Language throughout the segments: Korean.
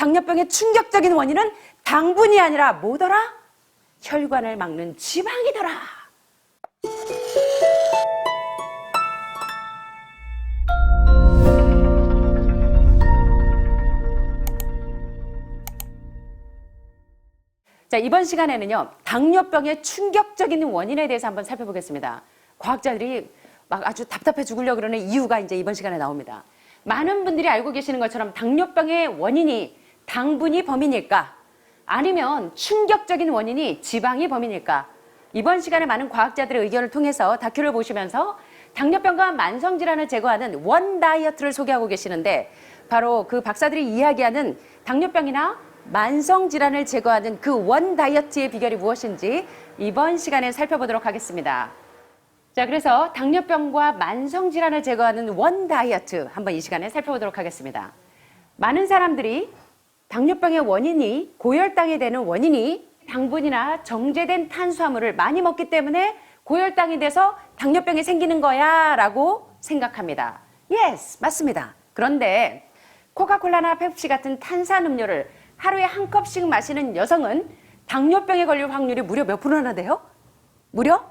당뇨병의 충격적인 원인은 당분이 아니라 뭐더라? 혈관을 막는 지방이더라. 자, 이번 시간에는요, 당뇨병의 충격적인 원인에 대해서 한번 살펴보겠습니다. 과학자들이 막 아주 답답해 죽으려고 그러는 이유가 이제 이번 시간에 나옵니다. 많은 분들이 알고 계시는 것처럼 당뇨병의 원인이 당분이 범인일까? 아니면 충격적인 원인이 지방이 범인일까? 이번 시간에 많은 과학자들의 의견을 통해서 다큐를 보시면서 당뇨병과 만성질환을 제거하는 원 다이어트를 소개하고 계시는데, 바로 그 박사들이 이야기하는 당뇨병이나 만성질환을 제거하는 그 원 다이어트의 비결이 무엇인지 이번 시간에 살펴보도록 하겠습니다. 자, 그래서 당뇨병과 만성질환을 제거하는 원 다이어트 한번 이 시간에 살펴보도록 하겠습니다. 많은 사람들이 당뇨병의 원인이, 고혈당이 되는 원인이 당분이나 정제된 탄수화물을 많이 먹기 때문에 고혈당이 돼서 당뇨병이 생기는 거야 라고 생각합니다. Yes, 맞습니다. 그런데 코카콜라나 펩시 같은 탄산음료를 하루에 한 컵씩 마시는 여성은 당뇨병에 걸릴 확률이 무려 몇 프로나 돼요? 무려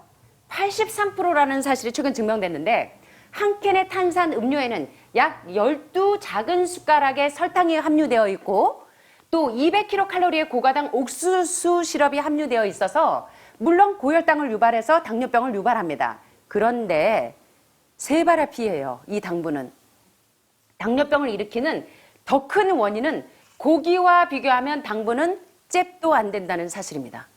83%라는 사실이 최근 증명됐는데, 한 캔의 탄산 음료에는 약 12 작은 숟가락의 설탕이 함유되어 있고 또 200kcal의 고가당 옥수수 시럽이 함유되어 있어서 물론 고혈당을 유발해서 당뇨병을 유발합니다. 그런데 세 발 앞이에요, 이 당분은. 당뇨병을 일으키는 더 큰 원인은 고기와 비교하면 당분은 잽도 안 된다는 사실입니다.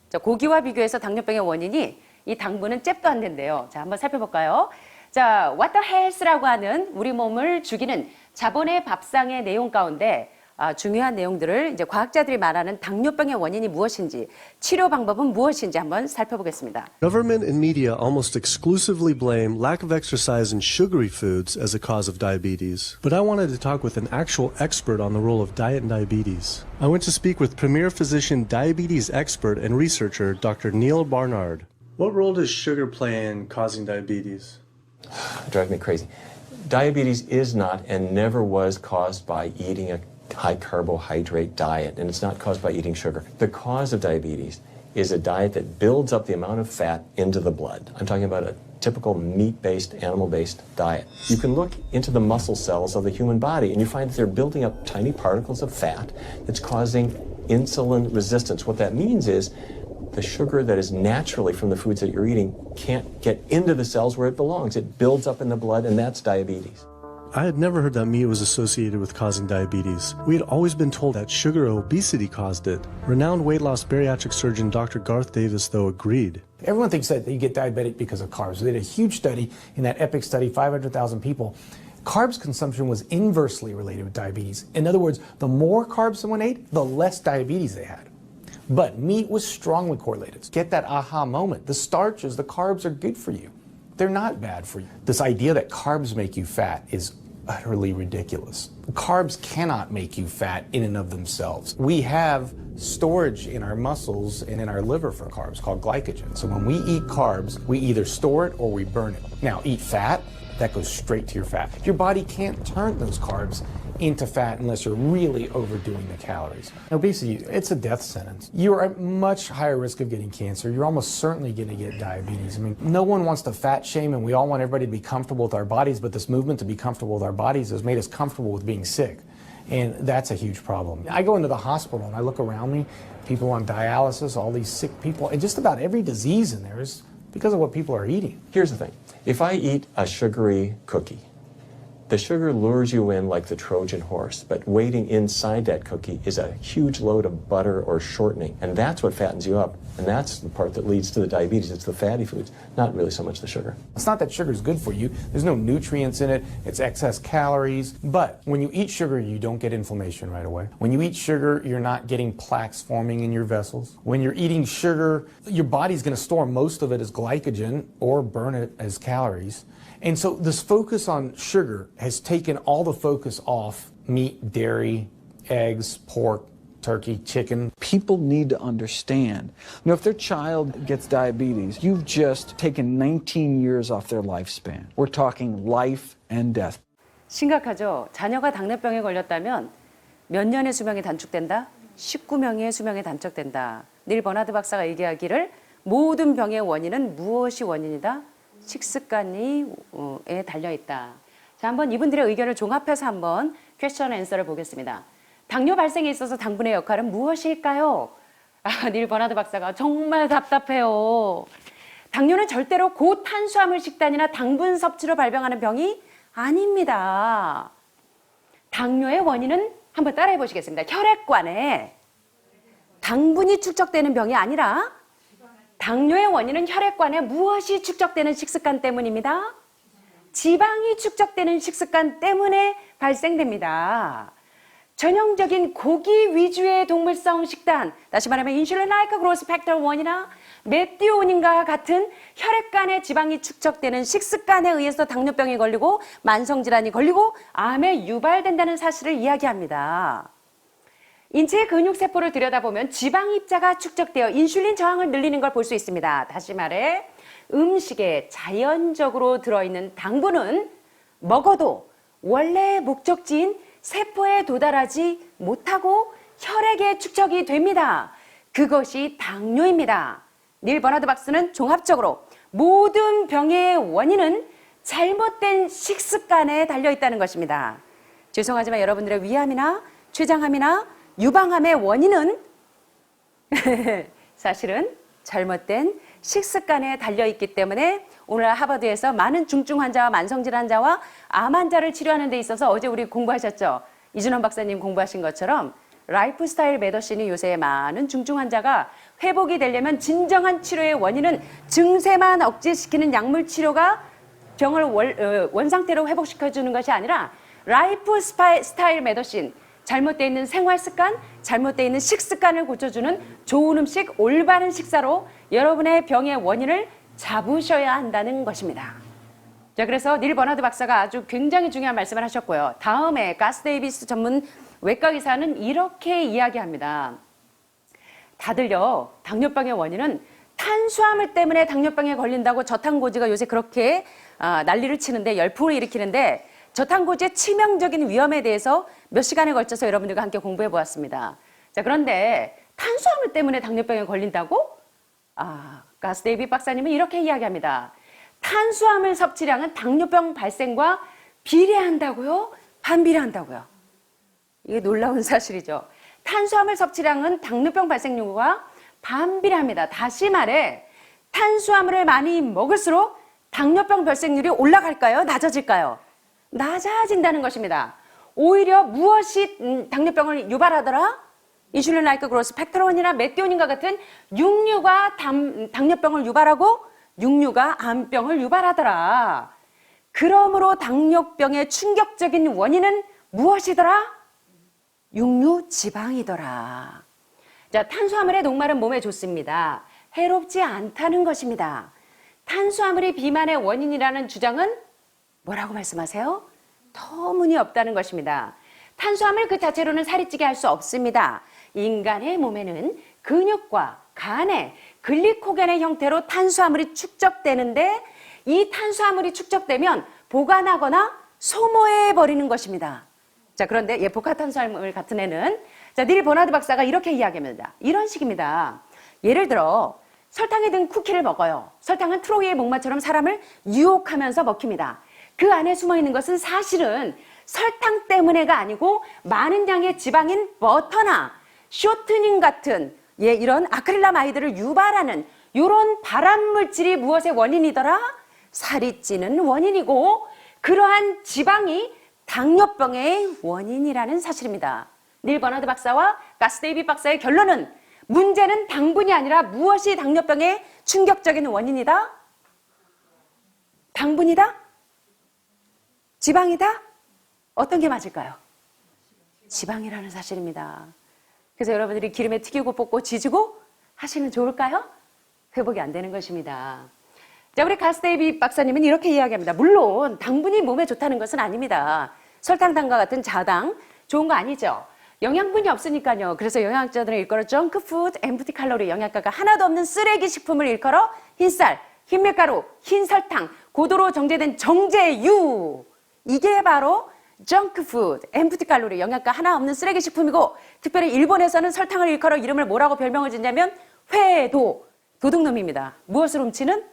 자, 고기와 비교해서 당뇨병의 원인이 이 당분은 잽도 안 된대요. 자, 한번 살펴볼까요? 자, What the Health라고 하는 우리 몸을 죽이는 자본의 밥상의 내용 가운데 중요한 내용들을 이제 과학자들이 말하는 당뇨병의 원인이 무엇인지, 치료 방법은 무엇인지 한번 살펴보겠습니다. Government and media almost exclusively blame lack of exercise and sugary foods as a cause of diabetes. But I wanted to talk with an actual expert on the role of diet and diabetes. I went to speak with premier physician, diabetes expert, and researcher Dr. Neil Barnard. What role does sugar play in causing diabetes? It drives me crazy. Diabetes is not and never was caused by eating a high carbohydrate diet, and it's not caused by eating sugar. The cause of diabetes is a diet that builds up the amount of fat into the blood. I'm talking about a typical meat-based, animal-based diet. You can look into the muscle cells of the human body and you find that they're building up tiny particles of fat that's causing insulin resistance. What that means is the sugar that is naturally from the foods that you're eating can't get into the cells where it belongs. It builds up in the blood, and that's diabetes. I had never heard that meat was associated with causing diabetes. We had always been told that sugar or obesity caused it. Renowned weight loss bariatric surgeon Dr. Garth Davis, though, agreed. Everyone thinks that you get diabetic because of carbs. They did a huge study in that EPIC study, 500,000 people. Carbs consumption was inversely related with diabetes. In other words, the more carbs someone ate, the less diabetes they had. But meat was strongly correlated. Get that aha moment. The starches, the carbs are good for you. They're not bad for you. This idea that carbs make you fat is utterly ridiculous. Carbs cannot make you fat in and of themselves. We have storage in our muscles and in our liver for carbs called glycogen. So when we eat carbs, we either store it or we burn it. Now, eat fat, that goes straight to your fat. Your body can't turn those carbs into fat unless you're really overdoing the calories. Obesity, it's a death sentence. You're at much higher risk of getting cancer. You're almost certainly going to get diabetes. I mean, no one wants to fat shame, and we all want everybody to be comfortable with our bodies, but this movement to be comfortable with our bodies has made us comfortable with being sick. And that's a huge problem. I go into the hospital and I look around me, people on dialysis, all these sick people, and just about every disease in there is because of what people are eating. Here's the thing. If I eat a sugary cookie, the sugar lures you in like the Trojan horse, but waiting inside that cookie is a huge load of butter or shortening, and that's what fattens you up, and that's the part that leads to the diabetes. It's the fatty foods, not really so much the sugar. It's not that sugar is good for you. There's no nutrients in it. It's excess calories. But when you eat sugar, you don't get inflammation right away. When you eat sugar, you're not getting plaques forming in your vessels. When you're eating sugar, your body's going to store most of it as glycogen or burn it as calories. And so this focus on sugar has taken all the focus off meat, dairy, eggs, pork, turkey, chicken. People need to understand, if their child gets diabetes, you've just taken 19 years off their lifespan. We're talking life and death. 심각하죠. 자녀가 당뇨병에 걸렸다면 몇 년의 수명이 단축된다? 19명의 수명이 단축된다. 닐 버나드 박사가 얘기하기를 모든 병의 원인은 무엇이 원인이다? 식습관에 달려있다. 자, 한번 이분들의 의견을 종합해서 한번 퀘스천 앤서를 보겠습니다. 당뇨 발생에 있어서 당분의 역할은 무엇일까요? 닐 버나드 박사가 정말 답답해요. 당뇨는 절대로 고탄수화물 식단이나 당분 섭취로 발병하는 병이 아닙니다. 당뇨의 원인은 한번 따라해 보시겠습니다. 혈액관에 당분이 축적되는 병이 아니라 당뇨의 원인은 혈액관에 무엇이 축적되는 식습관 때문입니다. 지방이 축적되는 식습관 때문에 발생됩니다. 전형적인 고기 위주의 동물성 식단, 다시 말하면 인슐린 라이크 그로스 팩터 1이나 메티오닌과 같은 혈액간에 지방이 축적되는 식습관에 의해서 당뇨병이 걸리고 만성질환이 걸리고 암에 유발된다는 사실을 이야기합니다. 인체의 근육세포를 들여다보면 지방 입자가 축적되어 인슐린 저항을 늘리는 걸 볼 수 있습니다. 다시 말해 음식에 자연적으로 들어있는 당분은 먹어도 원래의 목적지인 세포에 도달하지 못하고 혈액에 축적이 됩니다. 그것이 당뇨입니다. 닐 버나드 박사는 종합적으로 모든 병의 원인은 잘못된 식습관에 달려있다는 것입니다. 죄송하지만 여러분들의 위암이나 췌장암이나 유방암의 원인은 사실은 잘못된 식습관에 달려있기 때문에 오늘 하버드에서 많은 중증 환자와 만성질 환자와 암 환자를 치료하는 데 있어서 어제 우리 공부하셨죠? 이준원 박사님 공부하신 것처럼 라이프 스타일 메더신이 요새 많은 중증 환자가 회복이 되려면 진정한 치료의 원인은 증세만 억제시키는 약물 치료가 병을 원상태로 회복시켜주는 것이 아니라 라이프 스타일 메더신, 잘못되어 있는 생활 습관, 잘못되어 있는 식습관을 고쳐주는 좋은 음식, 올바른 식사로 여러분의 병의 원인을 잡으셔야 한다는 것입니다. 자, 그래서 닐 버나드 박사가 아주 굉장히 중요한 말씀을 하셨고요. 다음에 가스 데이비스 전문 외과 의사는 이렇게 이야기합니다. 다들요, 당뇨병의 원인은 탄수화물 때문에 당뇨병에 걸린다고 저탄고지가 요새 그렇게 난리를 치는데, 열풍을 일으키는데, 저탄고지의 치명적인 위험에 대해서 몇 시간에 걸쳐서 여러분들과 함께 공부해 보았습니다. 자, 그런데 탄수화물 때문에 당뇨병에 걸린다고? 가스 데이비 박사님은 이렇게 이야기합니다. 탄수화물 섭취량은 당뇨병 발생과 비례한다고요? 반비례한다고요? 이게 놀라운 사실이죠. 탄수화물 섭취량은 당뇨병 발생률과 반비례합니다. 다시 말해 탄수화물을 많이 먹을수록 당뇨병 발생률이 올라갈까요? 낮아질까요? 낮아진다는 것입니다. 오히려 무엇이 당뇨병을 유발하더라? 인슐린 라이크 그로스 팩터 1이나 메티오닌과 같은 육류가 당뇨병을 유발하고 육류가 암병을 유발하더라. 그러므로 당뇨병의 충격적인 원인은 무엇이더라? 육류 지방이더라. 자, 탄수화물의 녹말은 몸에 좋습니다. 해롭지 않다는 것입니다. 탄수화물이 비만의 원인이라는 주장은 뭐라고 말씀하세요? 터무니없다는 것입니다. 탄수화물 그 자체로는 살이 찌게 할 수 없습니다. 인간의 몸에는 근육과 간에 글리코겐의 형태로 탄수화물이 축적되는데 이 탄수화물이 축적되면 보관하거나 소모해버리는 것입니다. 자, 그런데 복합탄수화물 같은 애는 닐 버나드 박사가 이렇게 이야기합니다. 이런 식입니다. 예를 들어 설탕이 든 쿠키를 먹어요. 설탕은 트로이의 목마처럼 사람을 유혹하면서 먹힙니다. 그 안에 숨어있는 것은 사실은 설탕 때문에가 아니고 많은 양의 지방인 버터나 쇼트닝 같은 이런 아크릴라마이드를 유발하는 이런 발암물질이 무엇의 원인이더라? 살이 찌는 원인이고 그러한 지방이 당뇨병의 원인이라는 사실입니다. 닐 버나드 박사와 가스 데이비 박사의 결론은 문제는 당분이 아니라 무엇이 당뇨병의 충격적인 원인이다? 당분이다? 지방이다? 어떤 게 맞을까요? 지방이라는 사실입니다. 그래서 여러분들이 기름에 튀기고 볶고 지지고 하시면 좋을까요? 회복이 안 되는 것입니다. 자, 우리 가스 데이비 박사님은 이렇게 이야기합니다. 물론 당분이 몸에 좋다는 것은 아닙니다. 설탕당과 같은 자당 좋은 거 아니죠. 영양분이 없으니까요. 그래서 영양학자들은 일컬어 정크푸드, 엠프티 칼로리, 영양가가 하나도 없는 쓰레기 식품을 일컬어 흰쌀, 흰밀가루, 흰설탕, 고도로 정제된 정제유. 이게 바로 정크푸드, 엠프티 칼로리, 영양가 하나 없는 쓰레기 식품이고 특별히 일본에서는 설탕을 일컬어 이름을 뭐라고 별명을 짓냐면 회도, 도둑놈입니다. 무엇을 훔치는?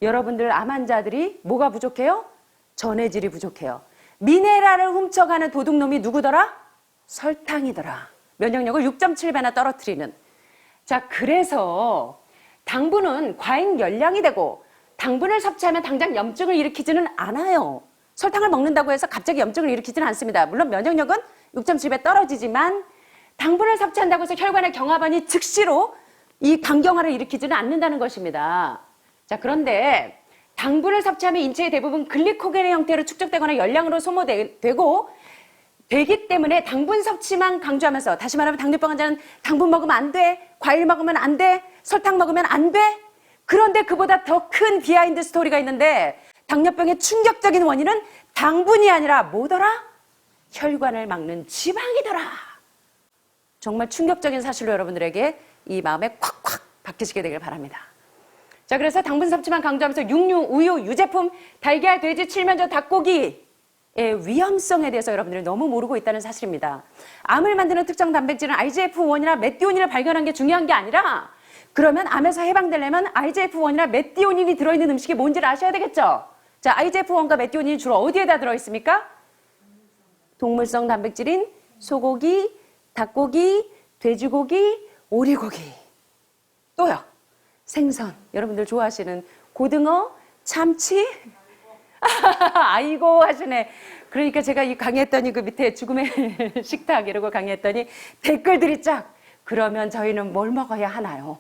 여러분들 암 환자들이 뭐가 부족해요? 전해질이 부족해요. 미네랄을 훔쳐가는 도둑놈이 누구더라? 설탕이더라. 면역력을 6.7배나 떨어뜨리는. 자, 그래서 당분은 과잉 열량이 되고 당분을 섭취하면 당장 염증을 일으키지는 않아요. 설탕을 먹는다고 해서 갑자기 염증을 일으키지는 않습니다. 물론 면역력은 6.7배 떨어지지만 당분을 섭취한다고 해서 혈관의 경화반이 즉시로 이 간경화를 일으키지는 않는다는 것입니다. 자, 그런데 당분을 섭취하면 인체의 대부분 글리코겐의 형태로 축적되거나 열량으로 소모되고 되기 때문에 당분 섭취만 강조하면서, 다시 말하면 당뇨병 환자는 당분 먹으면 안 돼, 과일 먹으면 안 돼, 설탕 먹으면 안 돼. 그런데 그보다 더 큰 비하인드 스토리가 있는데 당뇨병의 충격적인 원인은 당분이 아니라 뭐더라? 혈관을 막는 지방이더라. 정말 충격적인 사실로 여러분들에게 이 마음에 콱콱 박히시게 되길 바랍니다. 자, 그래서 당분 섭취만 강조하면서 육류, 우유, 유제품, 달걀, 돼지, 칠면조, 닭고기의 위험성에 대해서 여러분들이 너무 모르고 있다는 사실입니다. 암을 만드는 특정 단백질은 IGF-1이나 메티오닌을 발견한 게 중요한 게 아니라, 그러면 암에서 해방되려면 IGF-1이나 메티오닌이 들어있는 음식이 뭔지를 아셔야 되겠죠? 자, IGF-1과 메티오닌이 주로 어디에다 들어있습니까? 동물성 단백질인 소고기, 닭고기, 돼지고기, 오리고기. 또요. 생선. 여러분들 좋아하시는 고등어, 참치. 아이고 하시네. 그러니까 제가 이 강의했더니 그 밑에 죽음의 식탁 이러고 강의했더니 댓글들이 쫙. 그러면 저희는 뭘 먹어야 하나요?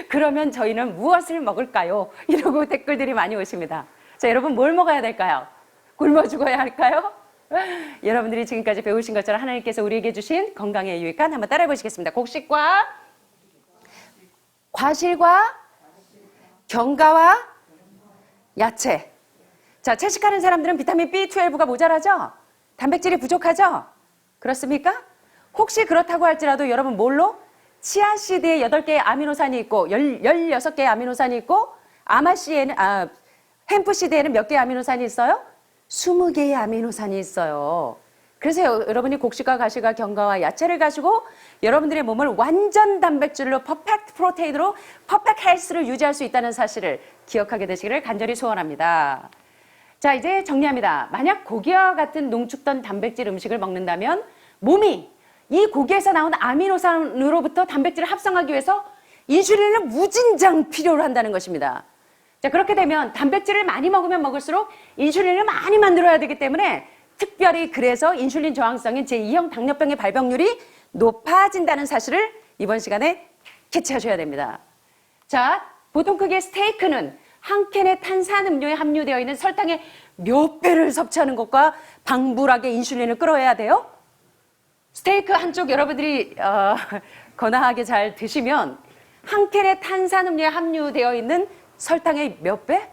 그러면 저희는 무엇을 먹을까요? 이러고 댓글들이 많이 오십니다. 자, 여러분 뭘 먹어야 될까요? 굶어 죽어야 할까요? 여러분들이 지금까지 배우신 것처럼 하나님께서 우리에게 주신 건강에 유익한, 한번 따라해 보시겠습니다. 곡식과 과실과 견과와 야채. 자, 채식하는 사람들은 비타민 B12가 모자라죠? 단백질이 부족하죠? 그렇습니까? 혹시 그렇다고 할지라도 여러분 뭘로? 치아씨드에 8개의 아미노산이 있고 16개의 아미노산이 있고 햄프씨드에는 몇 개의 아미노산이 있어요? 20개의 아미노산이 있어요. 그래서 여러분이 곡식과 가시과 견과와 야채를 가지고 여러분들의 몸을 완전 단백질로 퍼펙트 프로테인으로 퍼펙트 헬스를 유지할 수 있다는 사실을 기억하게 되시기를 간절히 소원합니다. 자, 이제 정리합니다. 만약 고기와 같은 농축된 단백질 음식을 먹는다면 몸이 이 고기에서 나온 아미노산으로부터 단백질을 합성하기 위해서 인슐린을 무진장 필요로 한다는 것입니다. 자, 그렇게 되면 단백질을 많이 먹으면 먹을수록 인슐린을 많이 만들어야 되기 때문에 특별히 그래서 인슐린 저항성인 제2형 당뇨병의 발병률이 높아진다는 사실을 이번 시간에 캐치하셔야 됩니다. 자, 보통 크기의 스테이크는 한 캔의 탄산음료에 함유되어 있는 설탕의 몇 배를 섭취하는 것과 방불하게 인슐린을 끌어야 돼요? 스테이크 한쪽 여러분들이 거나하게 잘 드시면 한 캔의 탄산음료에 함유되어 있는 설탕의 몇 배?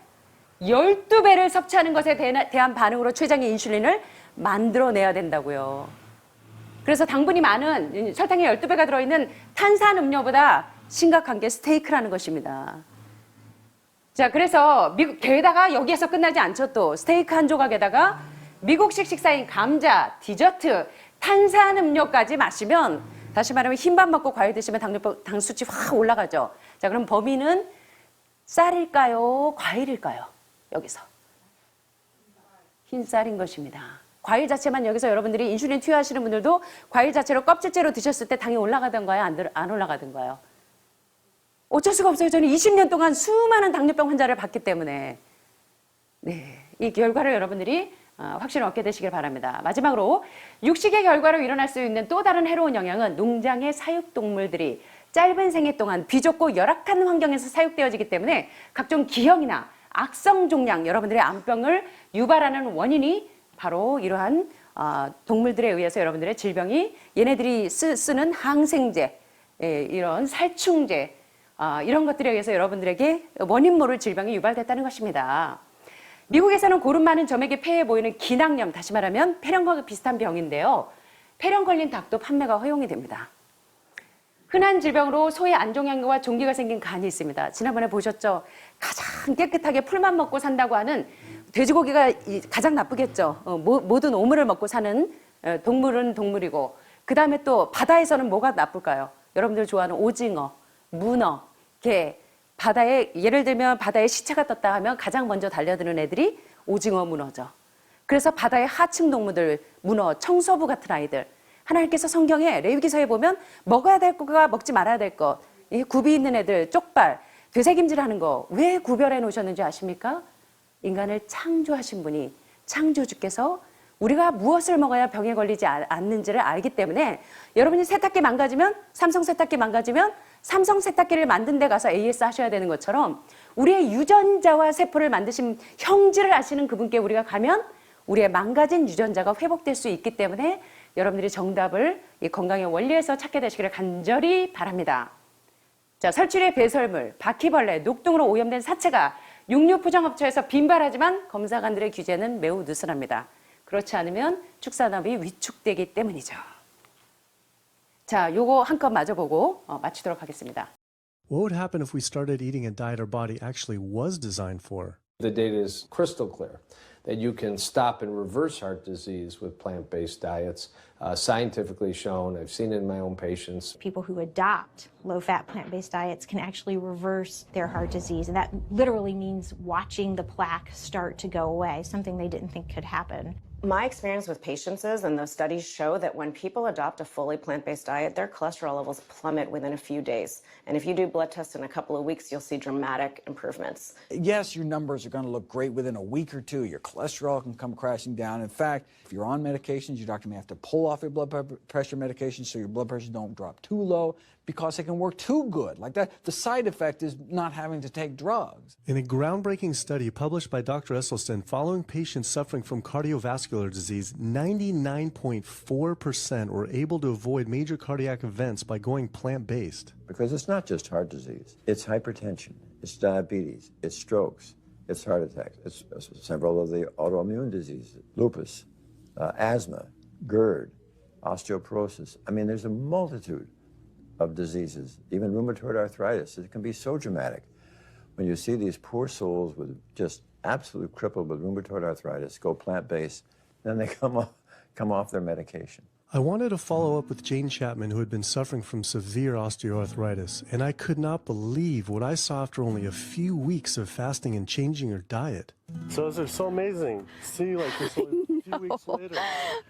12배를 섭취하는 것에 대한 반응으로 췌장의 인슐린을 만들어내야 된다고요. 그래서 당분이 많은 설탕이 12배가 들어있는 탄산음료보다 심각한 게 스테이크라는 것입니다. 자, 그래서 게다가 여기에서 끝나지 않죠. 또 스테이크 한 조각에다가 미국식 식사인 감자, 디저트, 탄산음료까지 마시면, 다시 말하면 흰밥 먹고 과일 드시면 당 수치 확 올라가죠. 자, 그럼 범인은 쌀일까요? 과일일까요? 여기서. 흰쌀인 것입니다. 과일 자체만 여기서 여러분들이 인슐린 투여하시는 분들도 과일 자체로 껍질째로 드셨을 때 당이 올라가던가요? 안 올라가던가요? 어쩔 수가 없어요. 저는 20년 동안 수많은 당뇨병 환자를 봤기 때문에. 네, 이 결과를 여러분들이 확신을 얻게 되시길 바랍니다. 마지막으로 육식의 결과로 일어날 수 있는 또 다른 해로운 영향은 농장의 사육동물들이 짧은 생애 동안 비좁고 열악한 환경에서 사육되어지기 때문에 각종 기형이나 악성 종양, 여러분들의 암병을 유발하는 원인이 바로 이러한 동물들에 의해서 여러분들의 질병이, 얘네들이 쓰는 항생제, 이런 살충제, 이런 것들에 의해서 여러분들에게 원인 모를 질병이 유발됐다는 것입니다. 미국에서는 고름 많은 점에게 폐에 보이는 기낭염, 다시 말하면 폐렴과 비슷한 병인데요. 폐렴 걸린 닭도 판매가 허용이 됩니다. 흔한 질병으로 소의 안종양과 종기가 생긴 간이 있습니다. 지난번에 보셨죠? 가장 깨끗하게 풀만 먹고 산다고 하는 돼지고기가 가장 나쁘겠죠. 모든 오물을 먹고 사는 동물은 동물이고, 그 다음에 또 바다에서는 뭐가 나쁠까요? 여러분들 좋아하는 오징어, 문어, 게, 바다에, 예를 들면 바다에 시체가 떴다 하면 가장 먼저 달려드는 애들이 오징어, 문어죠. 그래서 바다의 하층 동물들, 문어, 청소부 같은 아이들, 하나님께서 성경에 레위기서에 보면 먹어야 될 거가 먹지 말아야 될 것, 이 굽이 있는 애들, 쪽발, 되새김질하는 거 왜 구별해 놓으셨는지 아십니까? 인간을 창조하신 분이, 창조주께서 우리가 무엇을 먹어야 병에 걸리지 않는지를 알기 때문에, 여러분이 세탁기 망가지면, 삼성 세탁기 망가지면 삼성 세탁기를 만든 데 가서 AS 하셔야 되는 것처럼, 우리의 유전자와 세포를 만드신 형질을 아시는 그분께 우리가 가면 우리의 망가진 유전자가 회복될 수 있기 때문에 여러분들이 정답을 이 건강의 원리에서 찾게 되시기를 간절히 바랍니다. 자, 설치류의 배설물, 바퀴벌레, 녹등으로 오염된 사체가 육류 포장업체에서 빈발하지만 검사관들의 규제는 매우 느슨합니다. 그렇지 않으면 축산업이 위축되기 때문이죠. 자, 요거 한껏 맞아보고 마치도록 하겠습니다. What would happen if we started eating a diet our body actually was designed for? The data is crystal clear that you can stop and reverse heart disease with plant-based diets, scientifically shown. I've seen it in my own patients. People who adopt low-fat plant-based diets can actually reverse their heart disease, and that literally means watching the plaque start to go away, something they didn't think could happen. My experience with patients is, and those studies show, that when people adopt a fully plant-based diet, their cholesterol levels plummet within a few days. And if you do blood tests in a couple of weeks, you'll see dramatic improvements. Yes, your numbers are going to look great within a week or two. Your cholesterol can come crashing down. In fact, if you're on medications, your doctor may have to pull off your blood pressure medications so your blood pressure don't drop too low, because it can work too good. Like that, the side effect is not having to take drugs. In a groundbreaking study published by Dr. Esselstyn following patients suffering from cardiovascular disease, 99.4% were able to avoid major cardiac events by going plant-based. Because it's not just heart disease. It's hypertension, it's diabetes, it's strokes, it's heart attacks, it's several of the autoimmune diseases, lupus, asthma, GERD, osteoporosis. I mean, there's a multitude of diseases, even rheumatoid arthritis. It can be so dramatic. When you see these poor souls with just absolute crippled with rheumatoid arthritis go plant-based, then they come off their medication. I wanted to follow up with Jane Chapman, who had been suffering from severe osteoarthritis, and I could not believe what I saw after only a few weeks of fasting and changing her diet. So they're so amazing. See, like this only a few weeks later.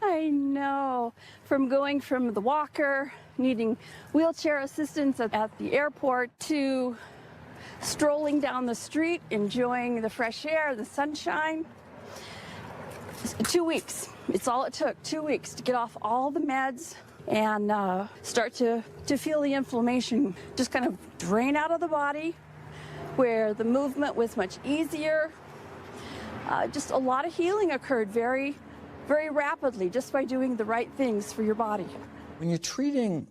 I know. From going from the walker, needing wheelchair assistance at the airport, to strolling down the street, enjoying the fresh air, the sunshine. 2 weeks. It's all it took, 2 weeks to get off all the meds and start to feel the inflammation just kind of drain out of the body, where the movement was much easier. Just a lot of healing occurred very, very rapidly just by doing the right things for your body. When you're treating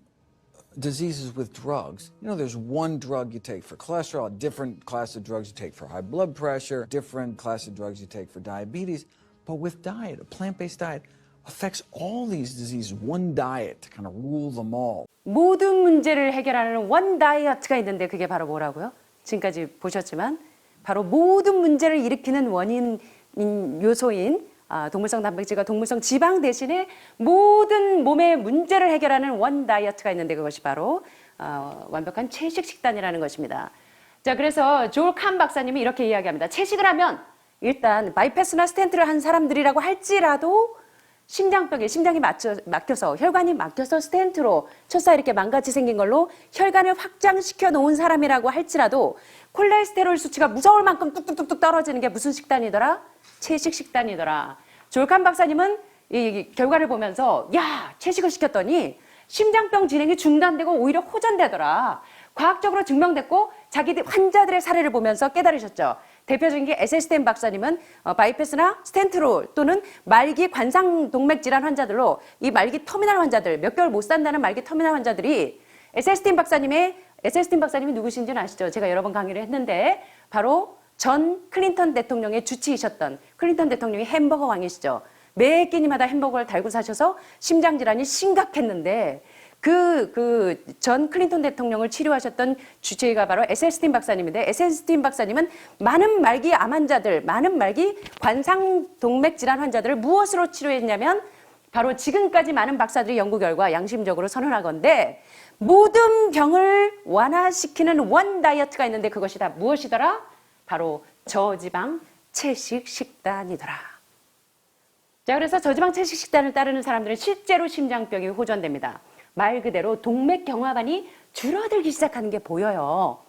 diseases with drugs, you know, there's one drug you take for cholesterol, a different class of drugs you take for high blood pressure, different class of drugs you take for diabetes. But with diet, a plant-based diet affects all these diseases, one diet to kind of rule them all. 모든 문제를 해결하는 원 다이어트가 있는데 그게 바로 뭐라고요? 지금까지 보셨지만 바로 모든 문제를 일으키는 원인 요소인 동물성 단백질과 동물성 지방 대신에 모든 몸의 문제를 해결하는 원 다이어트가 있는데 그것이 바로 완벽한 채식 식단이라는 것입니다. 자, 그래서 조엘 칸 박사님이 이렇게 이야기합니다. 채식을 하면 일단 바이패스나 스텐트를 한 사람들이라고 할지라도 심장이 막혀서 혈관이 막혀서 스텐트로 첫 이렇게 망가지 생긴 걸로 혈관을 확장시켜 놓은 사람이라고 할지라도 콜레스테롤 수치가 무서울 만큼 뚝뚝뚝뚝 떨어지는 게 무슨 식단이더라? 채식 식단이더라. 조엘 칸 박사님은 이 결과를 보면서 야, 채식을 시켰더니 심장병 진행이 중단되고 오히려 호전되더라. 과학적으로 증명됐고 자기 환자들의 사례를 보면서 깨달으셨죠. 대표적인 게 에셀스텐 박사님은 바이패스나 스텐트로 또는 말기 관상동맥 질환 환자들로 이 말기 터미널 환자들, 몇 개월 못 산다는 말기 터미널 환자들이 에셀스텐 박사님이 누구신지는 아시죠? 제가 여러 번 강의를 했는데 바로 전 클린턴 대통령의 주치이셨던 클린턴 대통령이 햄버거 왕이시죠. 매 끼니마다 햄버거를 달고 사셔서 심장질환이 심각했는데 전 클린턴 대통령을 치료하셨던 주치의가 바로 에셀스틴 박사님인데, 에셀스틴 박사님은 많은 말기 암 환자들, 많은 말기 관상동맥 질환 환자들을 무엇으로 치료했냐면 바로 지금까지 많은 박사들이 연구 결과 양심적으로 선언하건대 모든 병을 완화시키는 원 다이어트가 있는데 그것이 다 무엇이더라? 바로 저지방 채식 식단이더라. 자, 그래서 저지방 채식 식단을 따르는 사람들은 실제로 심장병이 호전됩니다. 말 그대로 동맥 경화반이 줄어들기 시작하는 게 보여요.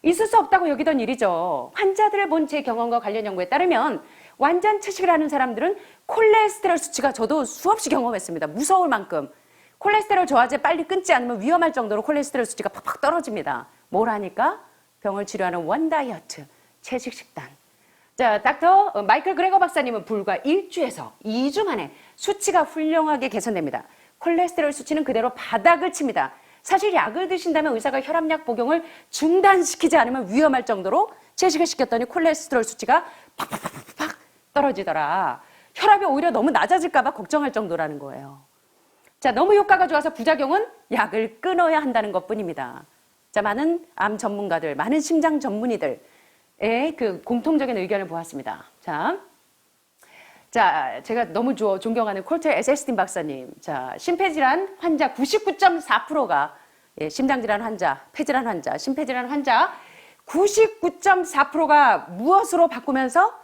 있을 수 없다고 여기던 일이죠. 환자들을 본 제 경험과 관련 연구에 따르면 완전 채식을 하는 사람들은 콜레스테롤 수치가, 저도 수없이 경험했습니다. 무서울 만큼. 콜레스테롤 저하제 빨리 끊지 않으면 위험할 정도로 콜레스테롤 수치가 팍팍 떨어집니다. 뭘 하니까? 병을 치료하는 원 다이어트, 채식 식단. 자, 닥터 마이클 그레거 박사님은 불과 1주에서 2주 만에 수치가 훌륭하게 개선됩니다. 콜레스테롤 수치는 그대로 바닥을 칩니다. 사실 약을 드신다면 의사가 혈압약 복용을 중단시키지 않으면 위험할 정도로 채식을 시켰더니 콜레스테롤 수치가 팍팍팍팍 떨어지더라. 혈압이 오히려 너무 낮아질까 봐 걱정할 정도라는 거예요. 자, 너무 효과가 좋아서 부작용은 약을 끊어야 한다는 것뿐입니다. 자, 많은 암 전문가들, 많은 심장 전문의들의 그 공통적인 의견을 보았습니다. 자, 제가 너무 존경하는 콜트 에셀스틴 박사님. 자, 심폐질환 환자 99.4%가 심장질환 환자, 폐질환 환자, 심폐질환 환자 99.4%가 무엇으로 바꾸면서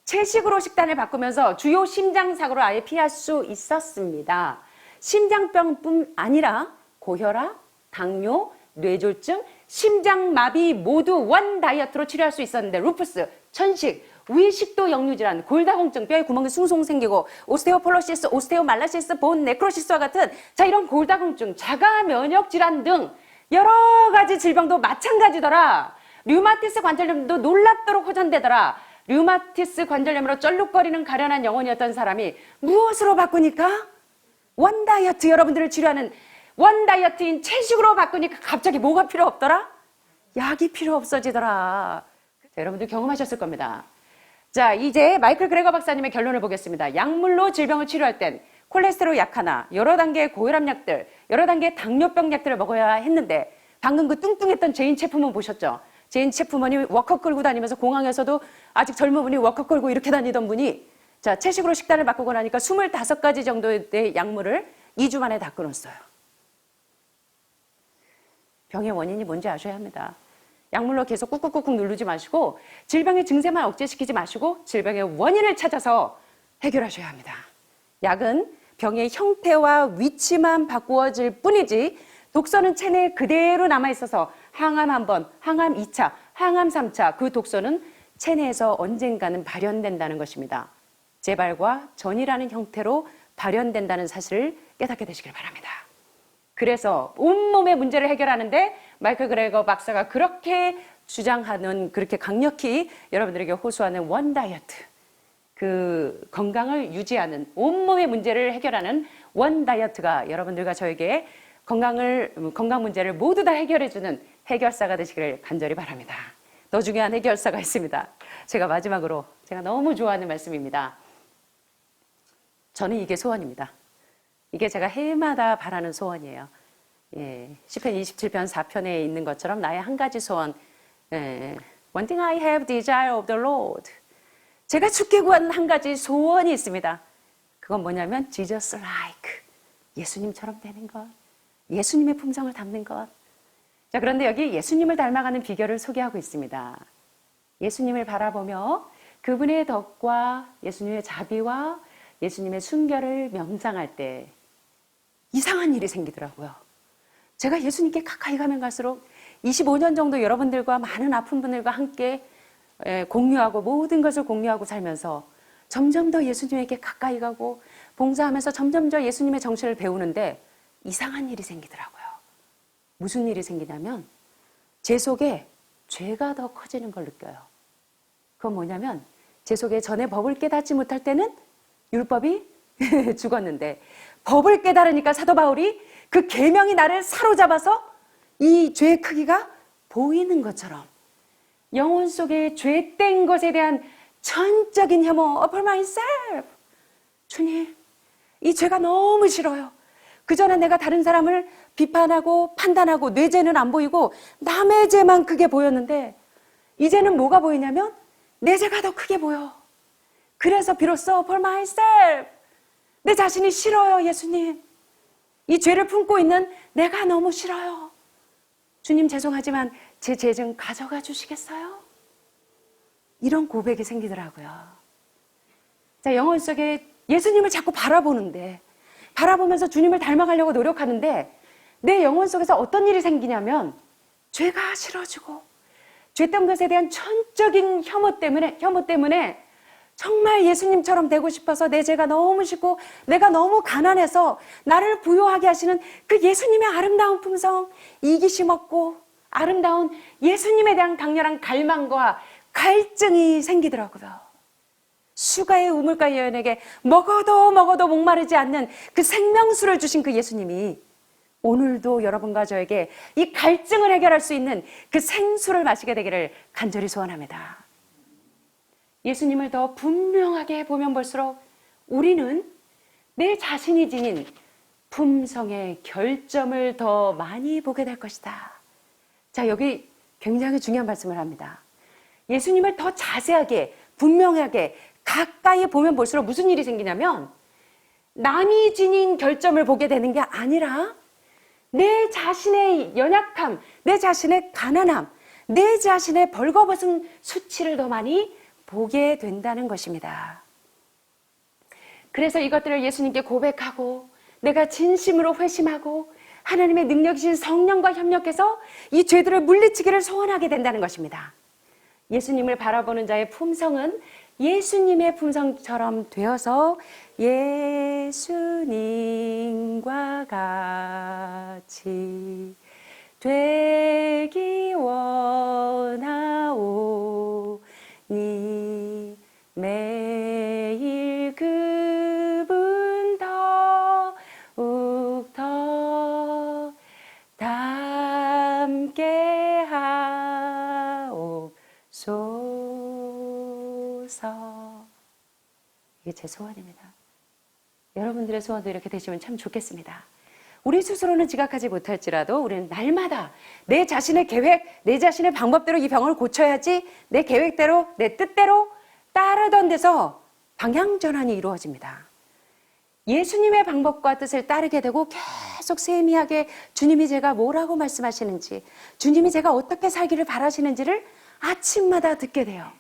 채식으로 식단을 바꾸면서 주요 심장사고를 아예 피할 수 있었습니다. 심장병뿐 아니라 고혈압, 당뇨, 뇌졸중, 심장마비 모두 원 다이어트로 치료할 수 있었는데 루푸스, 천식, 위식도 역류질환, 골다공증, 뼈에 구멍이 숭숭 생기고 오스테오폴로시스, 오스테오말라시스, 본 네크로시스와 같은 자 이런 골다공증, 자가 면역 질환 등 여러 가지 질병도 마찬가지더라. 류마티스 관절염도 놀랍도록 호전되더라. 류마티스 관절염으로 쩔룩거리는 가련한 영혼이었던 사람이 무엇으로 바꾸니까? 원 다이어트, 여러분들을 치료하는 원 다이어트인 채식으로 바꾸니까 갑자기 뭐가 필요 없더라? 약이 필요 없어지더라. 자, 여러분들 경험하셨을 겁니다. 자, 이제 마이클 그레거 박사님의 결론을 보겠습니다. 약물로 질병을 치료할 땐 콜레스테롤 약 하나, 여러 단계의 고혈압 약들, 여러 단계의 당뇨병 약들을 먹어야 했는데 방금 그 뚱뚱했던 제인 체프먼 보셨죠? 제인 체프먼이 워커 끌고 다니면서 공항에서도 아직 젊은 분이 워커 끌고 이렇게 다니던 분이 자, 채식으로 식단을 바꾸고 나니까 25가지 정도의 약물을 2주 만에 다 끊었어요. 병의 원인이 뭔지 아셔야 합니다. 약물로 계속 꾹꾹꾹꾹 누르지 마시고 질병의 증세만 억제시키지 마시고 질병의 원인을 찾아서 해결하셔야 합니다. 약은 병의 형태와 위치만 바꾸어질 뿐이지 독소는 체내에 그대로 남아있어서 항암 1번, 항암 2차, 항암 3차 그 독소는 체내에서 언젠가는 발현된다는 것입니다. 재발과 전이라는 형태로 발현된다는 사실을 깨닫게 되시길 바랍니다. 그래서 온몸의 문제를 해결하는데 마이클 그레거 박사가 그렇게 주장하는, 그렇게 강력히 여러분들에게 호소하는 원 다이어트, 그 건강을 유지하는, 온몸의 문제를 해결하는 원 다이어트가 여러분들과 저에게 건강 문제를 모두 다 해결해주는 해결사가 되시기를 간절히 바랍니다. 더 중요한 해결사가 있습니다. 제가 마지막으로 제가 너무 좋아하는 말씀입니다. 저는 이게 소원입니다. 이게 제가 해마다 바라는 소원이에요. 시편 27편 4편에 있는 것처럼 나의 한 가지 소원. One thing I have desire of the Lord. 제가 주께 구하는 한 가지 소원이 있습니다. 그건 뭐냐면 Jesus like. 예수님처럼 되는 것. 예수님의 품성을 담는 것. 자, 그런데 여기 예수님을 닮아가는 비결을 소개하고 있습니다. 예수님을 바라보며 그분의 덕과 예수님의 자비와 예수님의 순결을 명상할 때 이상한 일이 생기더라고요. 제가 예수님께 가까이 가면 갈수록 25년 정도 여러분들과 많은 아픈 분들과 함께 공유하고 모든 것을 공유하고 살면서 점점 더 예수님에게 가까이 가고 봉사하면서 점점 더 예수님의 정신을 배우는데 이상한 일이 생기더라고요. 무슨 일이 생기냐면 제 속에 죄가 더 커지는 걸 느껴요. 그건 뭐냐면 제 속에 전에 법을 깨닫지 못할 때는 율법이 죽었는데 법을 깨달으니까 사도 바울이 그 계명이 나를 사로잡아서 이 죄의 크기가 보이는 것처럼 영혼 속에 죄된 것에 대한 전적인 혐오 upon myself. 주님, 이 죄가 너무 싫어요. 그전에 내가 다른 사람을 비판하고 판단하고 내 죄는 안 보이고 남의 죄만 크게 보였는데 이제는 뭐가 보이냐면 내 죄가 더 크게 보여. 그래서 비로소 for myself, 내 자신이 싫어요. 예수님, 이 죄를 품고 있는 내가 너무 싫어요. 주님 죄송하지만 제 죄 좀 가져가 주시겠어요? 이런 고백이 생기더라고요. 자, 영혼 속에 예수님을 자꾸 바라보는데, 바라보면서 주님을 닮아가려고 노력하는데 내 영혼 속에서 어떤 일이 생기냐면 죄가 싫어지고 죄된 것에 대한 천적인 혐오 때문에 정말 예수님처럼 되고 싶어서 내 죄가 너무 싫고 내가 너무 가난해서 나를 부요하게 하시는 그 예수님의 아름다운 품성, 이기심 없고 아름다운 예수님에 대한 강렬한 갈망과 갈증이 생기더라고요. 수가의 우물가 여인에게 먹어도 목마르지 않는 그 생명수를 주신 그 예수님이 오늘도 여러분과 저에게 이 갈증을 해결할 수 있는 그 생수를 마시게 되기를 간절히 소원합니다. 예수님을 더 분명하게 보면 볼수록 우리는 내 자신이 지닌 품성의 결점을 더 많이 보게 될 것이다. 자, 여기 굉장히 중요한 말씀을 합니다. 예수님을 더 자세하게, 분명하게, 가까이 보면 볼수록 무슨 일이 생기냐면 남이 지닌 결점을 보게 되는 게 아니라 내 자신의 연약함, 내 자신의 가난함, 내 자신의 벌거벗은 수치를 더 많이 보게 된다는 것입니다. 그래서 이것들을 예수님께 고백하고 내가 진심으로 회심하고 하나님의 능력이신 성령과 협력해서 이 죄들을 물리치기를 소원하게 된다는 것입니다. 예수님을 바라보는 자의 품성은 예수님의 품성처럼 되어서 예수님과 같이 되기 원하오니 매일 그분 더욱 더 닮게 하옵소서. 이게 제 소원입니다. 여러분들의 소원도 이렇게 되시면 참 좋겠습니다. 우리 스스로는 지각하지 못할지라도 우리는 날마다 내 자신의 계획, 내 자신의 방법대로 이 병을 고쳐야지, 내 계획대로, 내 뜻대로 따르던 데서 방향 전환이 이루어집니다. 예수님의 방법과 뜻을 따르게 되고 계속 세미하게 주님이 제가 뭐라고 말씀하시는지, 주님이 제가 어떻게 살기를 바라시는지를 아침마다 듣게 돼요.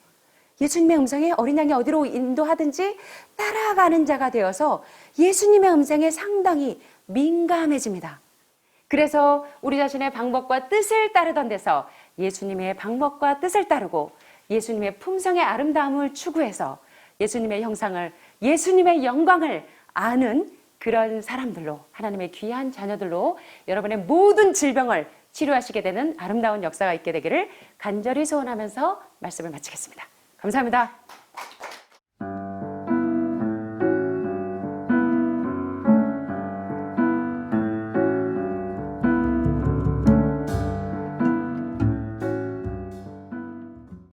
예수님의 음성에 어린 양이 어디로 인도하든지 따라가는 자가 되어서 예수님의 음성에 상당히 민감해집니다. 그래서 우리 자신의 방법과 뜻을 따르던 데서 예수님의 방법과 뜻을 따르고 예수님의 품성의 아름다움을 추구해서 예수님의 형상을, 예수님의 영광을 아는 그런 사람들로, 하나님의 귀한 자녀들로 여러분의 모든 질병을 치료하시게 되는 아름다운 역사가 있게 되기를 간절히 소원하면서 말씀을 마치겠습니다. 감사합니다.